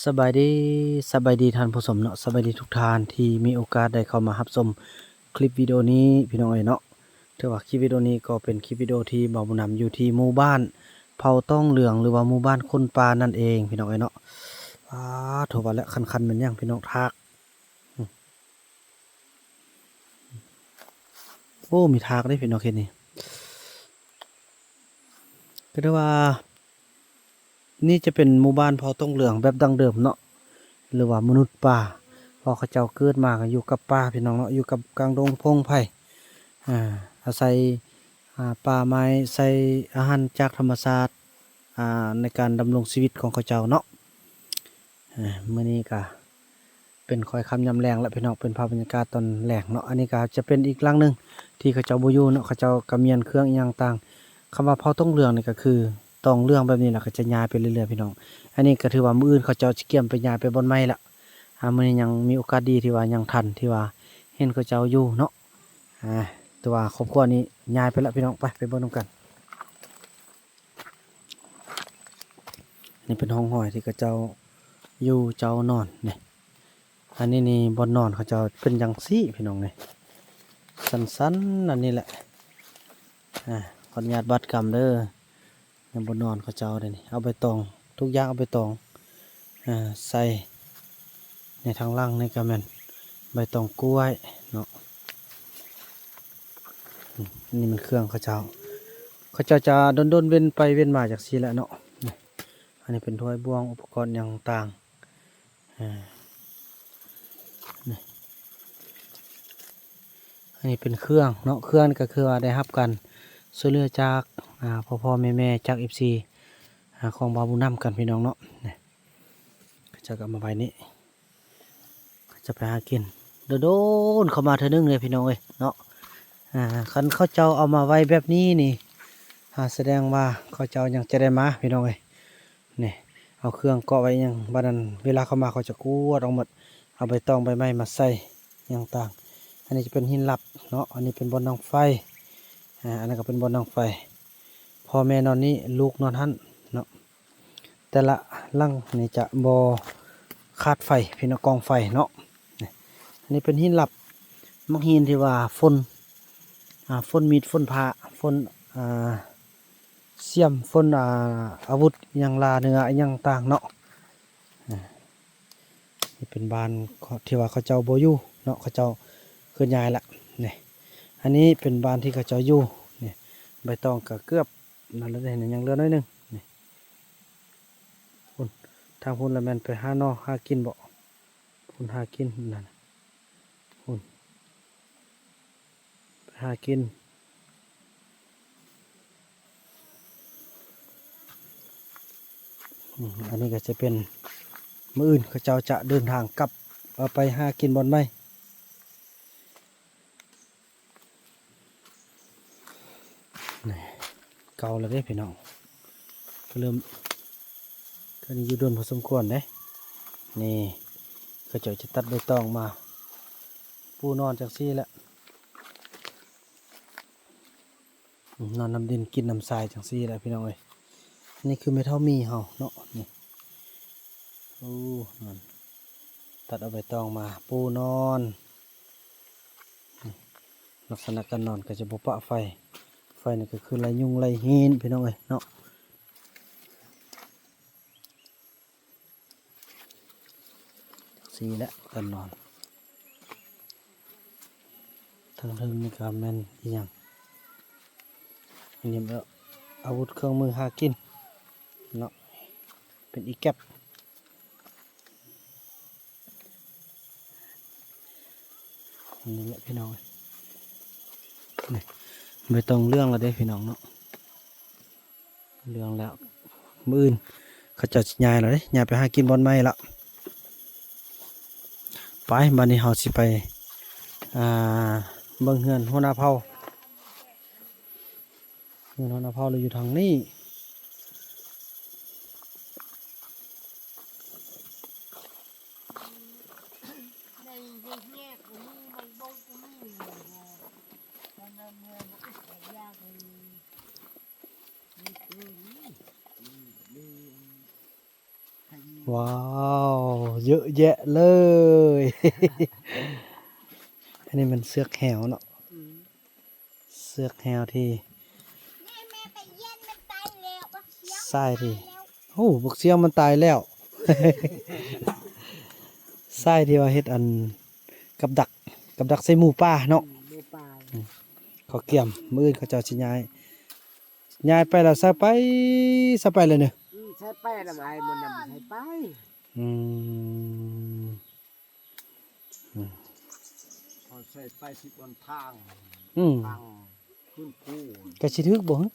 สบายดีท่านผู้ชมเนาะสบายดีทุกท่านที่มีโอกาสได้เข้ามารับชมคลิปวิดีโอนี้พี่น้องเอ๋ยเนาะถือว่าคลิปวิดีโอนี้ก็เป็นคลิปวิดีโอที่บ่าวบุญนำอยู่ที่หมู่บ้านเผาต้องเหลืองหรือว่าหมู่บ้านคนปลานั่นเองพี่น้องเอ๋ยเนาะถูกว่าแล้วคันๆมันยังพี่น้องทากโอ้มีทากได้พี่น้องเห็นนี่ก็ได้ว่านี่จะเป็นหมู่บ้านเผาต้องเหลืองแบบดั้งเดิมเนาะหรือว่ามนุษย์ป่าพอเขาเจ้าเกิดมาก็อยู่กับป่าพี่น้องเนาะอยู่กับกลางดงพงไผ่อาศัยป่าไม้ใส่อาหารจากธรรมชาติในการดำรงชีวิตของเขาเจ้าเนาะมื้อนี้ก็เป็นค่อยค่ำยามแลงแล้วพี่น้องเป็นภาพบรรยากาศตอนแลงเนาะอันนี้ก็จะเป็นอีกหลังหนึงที่เขาเจ้าบ่อยู่เนาะเขาเจ้าก็เมียนเครื่องอีหยังต่างคำว่าเผาต้องเรืองนี่ก็คือต้องเรื่องแบบนี้ล่ะก็จะย้ายไปเรื่อยๆพี่น้องอันนี้ก็ถือว่ามื้ออื่นเขาเจ้าสิเกี่ยมไปย้ายไปบ่อนใหม่ละมื้อนี้ยังมีโอกาสดีที่ว่ายังทันที่ว่าเห็นเขาเจ้าอยู่เนาะแต่ว่าครอบครัวนี้ย้ายไปแล้วพี่น้องไปเบิ่งนำกันนี่เป็นห้องห้อยที่เขาเจ้าอยู่เจ้านอนนี่อันนี้นี่บ่อนนอนเขาเจ้าเป็นจังซี่พี่น้องนี่สั้นๆอันนี้แหละขออนุญาตบัดกรรมเด้อในบ่อนนอนเขาเจ้าเด้อนี่เอาใบตองทุกอย่างเอาใบตองใส่ในทางล่างนี่ก็แม่นใบตองกล้วยเนาะนี่มันเครื่องเขาเจ้าจะดนเว้นไปเว้นมาจากซีแหละเนาะอันนี้เป็นถ้วยบวงอุปกรณ์อย่างต่างอันนี้เป็นเครื่องเนาะเครื่องก็คือว่าได้รับกันช่วยเหลือจากพ่อแม่จากFCของบาวบุญนำกันพี่น้องเนาะก็จะกลับมาไว้นี้จะไปหากินโดนเข้ามาเท่านึงเลยพี่น้องเอ้ยเนาะคันเขาเจ้าเอามาไว้แบบนี้นี่แสดงว่าเขาเจ้ายังจะได้มาพี่น้องเอ้ยนี่เอาเครื่องเกาะไว้ยังบ้านนั้นเวลาเขามาเขาจะกวดออกหมดเอาใบตองใบไม้มาใส่อย่างต่างอันนี้จะเป็นหินลับเนาะอันนี้เป็นบนนองไฟอันนั้นก็เป็นบนนองไฟพ่อแม่นอนนี้ลูกนอนหันเนาะแต่ละลังนี่จะบอคาดไฟพี่น้องกองไฟเนาะอันนี้เป็นหินลับมักหินที่ว่าฝนมีดฝนผ้าฝนเสียมฝนอาวุธอย่างลาเนื้ออย่างต่างเนาะนี่เป็นบ้านที่ว่าเขาเจ้าโบอยู่เนาะเขาเจ้าเคลื่อนย้ายละนี่อันนี้เป็นบ้านที่เขาเจ้าอยู่นี่ใบตองก็เกือบนั่นแล้วเนี่ยยังเหลือน้อยหนึงนี่พุ่นทางพุ่นละแมนไปหานอหากินบ่พุ่นหากินนั่นพุ่นไปหากินอันนี้ก็จะเป็นมื้ออื่นเขาเจ้าจะเดินทางกลับไปหากินบอนไม้นี่เก่าแล้วเด้พี่น้องก็เริ่มก็นี่อยู่โดนพอสมควรเด้นี่เขาเจ้าจะตัดใบตองมาปูนอนจังซี่แหละนอนน้ำดินกินน้ำทรายจังซี่แหละพี่น้องเอ้ยนี่คือเมทัลมีเฮาเนาะนี่โอ้นั่นตัดเอาใบตองมาปูนอนลักษณะการนอนก็จะบุปะไฟนี่ก็คือไรยุงไรหินพี่น้องเอ้ยเนาะสีและการนอนทางทึงนี่ก็แม่นอีหยังอันนี้อาวุธเครื่องมือหากินเนาะเป็นอีแก็บนี่แหละพี่น้องนี่ไม่ต้องเรื่องแล้วเด้พี่น้องเนาะเรื่องแล้วมื้ออื่นเขาจะย้ายแล้วเด้ย้ายไปหากินบอนไม้ละไปบัดนี้เฮาสิไปเบิ่งเฮือนหัวหน้าเผ่าเราอยู่ทางนี้ ว้าวเยอะแยะเลย อันนี้มันเสือกแหวเนาะเสือกแหวที่ทรายที่โอ้บกเสียงมันตายแล้ว ทรายที่ว่าเฮ็ดอันกับดักใส่หมูป่าเนาะ ดูปลา เขาเกี่ยมมื้ออนเขาเจ้าสิย้ายไปแล้วซะไปเลยเนี่ย ใช้แป้งอะไรมันนำใช้ไป อืม เขาใช้ไปที่บนทาง อืม ทางขึ้นกู้ กะสิถึกบ่ฮะ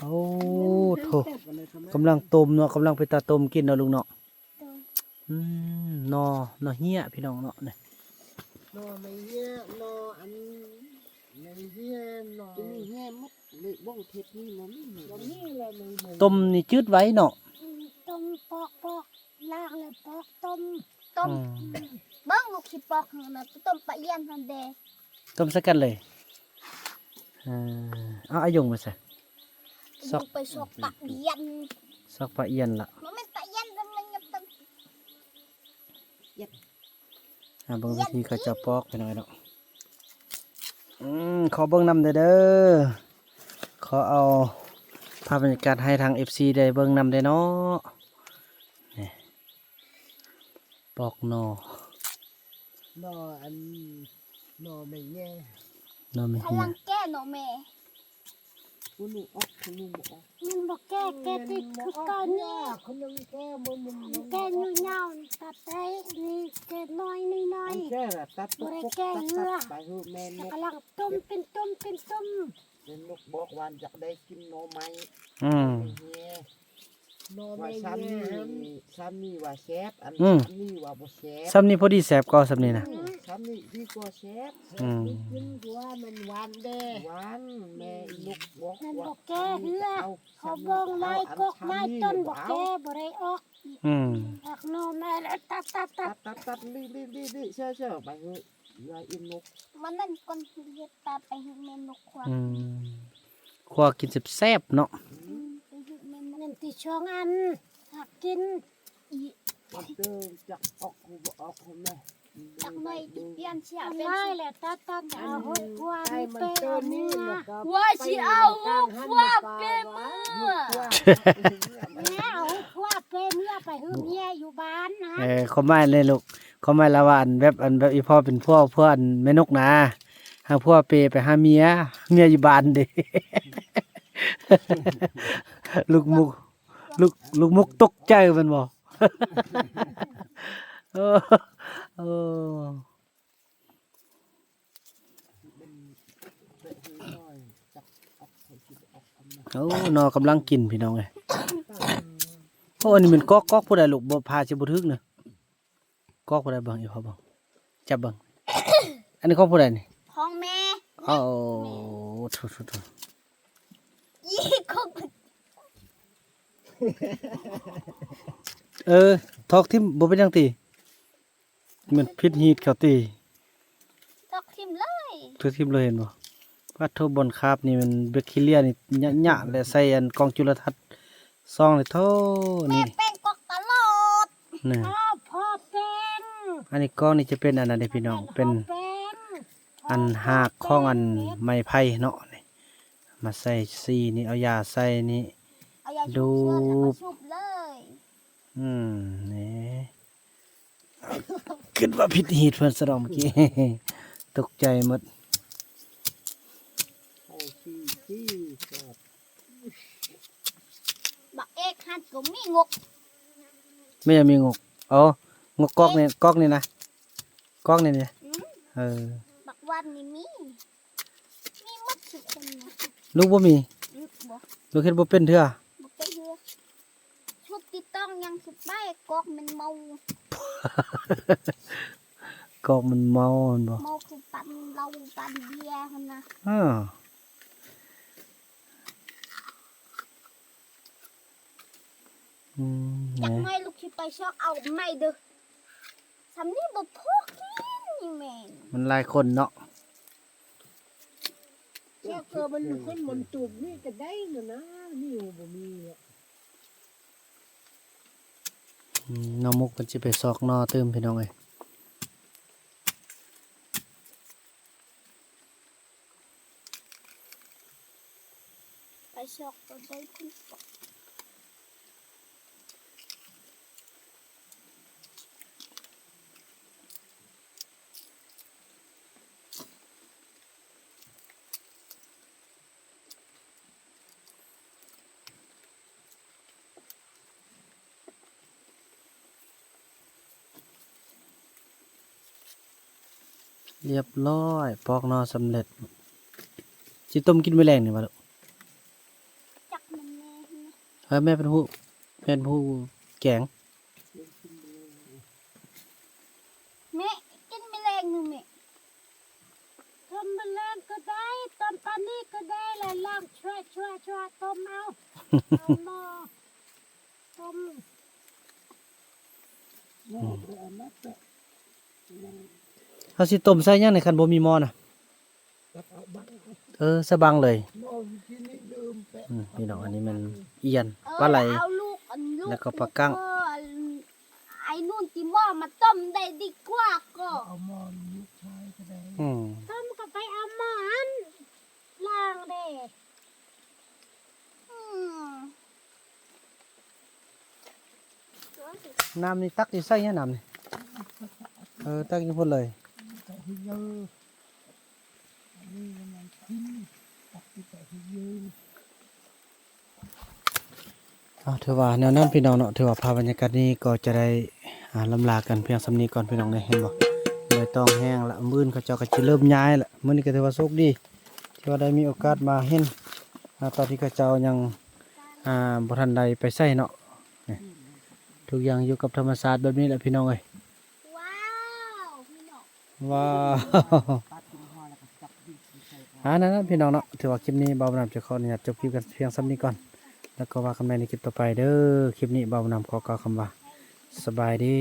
โอ้โถกำลังต้มเนาะกำลังไปตาต้มกินเนาะลุงเนาะอืมนอเหี้ยพี่น้องเนาะเนี่ย นอไม่เหี้ยนออันไม่เหี้ยนอจะมีเหี้ยมัดเลยบ้องเทปนี่นะนี่เลยไม่ ต้มนี่จืดไว้เนาะ ต้มปอกลากเลยปอกต้ม อืม เบิ้งลูกสิปอกหั่นน่ะต้มปะเอียนทันเด ต้มสักกันเลยเอาอายงมาใส่ ซ ลู อก กไปสอกปะเอียน ซอกปลาเอียนละ มันไม่ปะเอียนมันยังเป็น บางวิธีก็จะปอกไปหน่อยเนาะขอเบิ่งนำเด้อขอเอาภาพบรรยากาศให้ทาง FC ได้เบิ่งนำได้เนาะนี่ปอกนอน ออันนอไม่เหี้ย นอไม่ พ เหี่ ลั ย งแก้เนาะแม่ คุณลุงออกคุณลุงออก มันบอกแก้ติดคือตอนนี้ คุณลุงแก้มัน แก้อยู่ยาวตัดได้นี่แก้น้อยนี่น้อย แก้ตัดตุ๊กตัดไปคือแม่นก กำลังต้มเป็นต้มเป็นต้ม เป็นนกบอกวันจะได้กินหน่อไม้ อืม ว่าซ้ำนี่ว่าแซ่บอัน อืม ซ้ำนี่ว่าบ่แซ่บ ซ้ำนี้พอดีแสบก็ซ้ำนี้นะ ซ้ำนี่ดีกว่าแซ่บ อืม กินกว่ามันหวานเด้หวานแม่นกบอก นั่น ว่า บอกแก้เหือเขาบองไม้กกไม้ต้นบอกแก้บ่ได้ออก อืม หักโนแม่แล้วตัด ตัดลีเชื่อไปเฮ้ยยายอินนก มันนั่นคนเรียกตาไปหึเมนกควา อืมครัวกินแซ่บๆเนาะ ไปหึเมนนั่นที่ช่องอันหักกินอี มันเจอจะออกกูบ่ออกคนแม่ ตักหน่อยเปลี่ยนเสียเป็นได้แหละตัดเอาหัวควา ไอ้ นี่ มัน เป็น เจอ เอา นี่ เนื้อ ว่าสิเอาว่าเป็นมือ แม่เอาควาเป็นเนื้อไปหึเมียอยู่บ้านนะ เขาไม่เลยลูกเขาไม่ละว่าอันแบบอีพ่อเป็นพ่ออันแม่นกนะหาพ่อเปไปหาเมียอยู่บ้านเด้ ลูกมุกตกใจมันบ่ เออเออโอ้นอกำลังกินพี่น้องเอ้ยโอ้อันนี้มันกอกผู้ใดลูกบ่พาสิบ่ถึกเนอะกอกผู้ใดเบิ่งอีพ่อเบิ่งจับเบิ่ง อันนี้ของผู้ใดนี่ ของแม่ โอ้ทุ ยี่ของ ทอกทิ่มบ่เป็นหยังติมันพิษฮีทเขาติ ตอกทิมเลย ทุกทิ่มเลยเห็นบ่ว่าโทบนคาบนี่มันแบคทีเรียนี่ยะๆและใส่อันกล้องจุลทรรศน์ส่องเลยโทนี่ แป้งกอกตลอด นี่ พ่อเป็น อันนี้กล้องนี่จะเป็นอันนั้นเด้พี่น้องเป็น เป็น อันหากของอันไม้ไผ่เนาะนี่มาใส่ซีนี่เอายาใส่นี่ เอายาชุบเชื้อแล้วมาชุบเลย นี่คิดว่าผิดฮีทเพิ่นซะดอกเมื่อกี้ ตกใจหมด โอ้ขี้แซ่บ บักเอกหัดก็มีงก ไม่ยังมีงกอ๋องกกอกนี่นะกอกนี่เนี่ย อืม เออ บักวันนี่มีหมัดทุกคนนะ ลูกบ่มี ลูกบ่ ลูกเฮ็ดบ่เป็นเทื่อ บ่ไปเฮือชุบติดต้องยังสุดไปกอกมันเมาก อกมันเมามันบ่ เมาคือปันเราปันเบียร์หั่นนะ อ้าไหน จักหน่อยลูกสิไปชอกเอาไม่เด้อสำนี้บ่พอกินนี่แม่น มันหลายคนเนาะ แค่เกิดมันคนมันตุ่มนี่ก็ได้นะนี่บ่มี น้องมุกมันจะไปซอกนอเติมพี่น้องเอ้ย ไปชอกตัวได้คุณเรียบร้อยปอกนอสำเร็จสิต้มกินมื้อแลงนี่บ่ลูก จักมันแน่นะ เฮ้ยแม่เป็นผู้แกง แม่กินแมลงหนึ่งแม่ ต้มแมลงก็ได้ต้มปลานี่ก็ได้แล้วล่างช่วยต้มเอาเอาหม้อต้มหม้อเดี๋ยวเอามาแปะ เฮาสิต้มใส่หยังในคันบ่มีหม้อน่ะ แล้วเอาบัง สะบังเลย หม้อที่นี่ลืมแปะ พี่น้องอันนี้มันเอียน เออ ปลาไหล เอาลูกอันลูก แล้วก็ปลากั้ง เออไอ้นู่นที่หม้อมาต้มได้ดีกว่าก็ เอาหม้อลูกชายก็ได้ อืม ต้มก็ไปเอาหม้ออันล่างเด้ อืม น้ำนี่ตักอยู่ใส่เนี่ยน้ำนี่ตักอยู่พุ่นเลย แต่ที่เยอะอันนี้มันกินตักที่แต่ที่เยอะ ถือว่าแนวนั้นพี่น้องเนาะถือว่าภาพบรรยากาศนี้ก็จะได้ลำลากันเพียงสำนี้ก่อนพี่น้องได้เห็นบ่ใบตองแห้งละมื้อนี้เขาเจ้าก็สิเริ่มย้ายละมื้อนี้ก็ถือว่าโชคดีที่ว่าได้มีโอกาสมาเห็นตอนที่เขาเจ้ายังบ่ทันได้ไปใช้เนาะนี่ทุกอย่างอยู่กับธรรมชาติแบบนี้แหละพี่น้องเอ้ย ว้าวพี่น้อง ว้าว นั่นนะพี่น้องเนาะถือว่าคลิปนี้บ่าวนำจะขออนุญาตจบคลิปกันเพียงซ้ำนี้ก่อนแล้วก็ว่ากันใหม่ในคลิปต่อไปเด้อคลิปนี้บ่าวนำขอกล่าวคำว่าสบายดี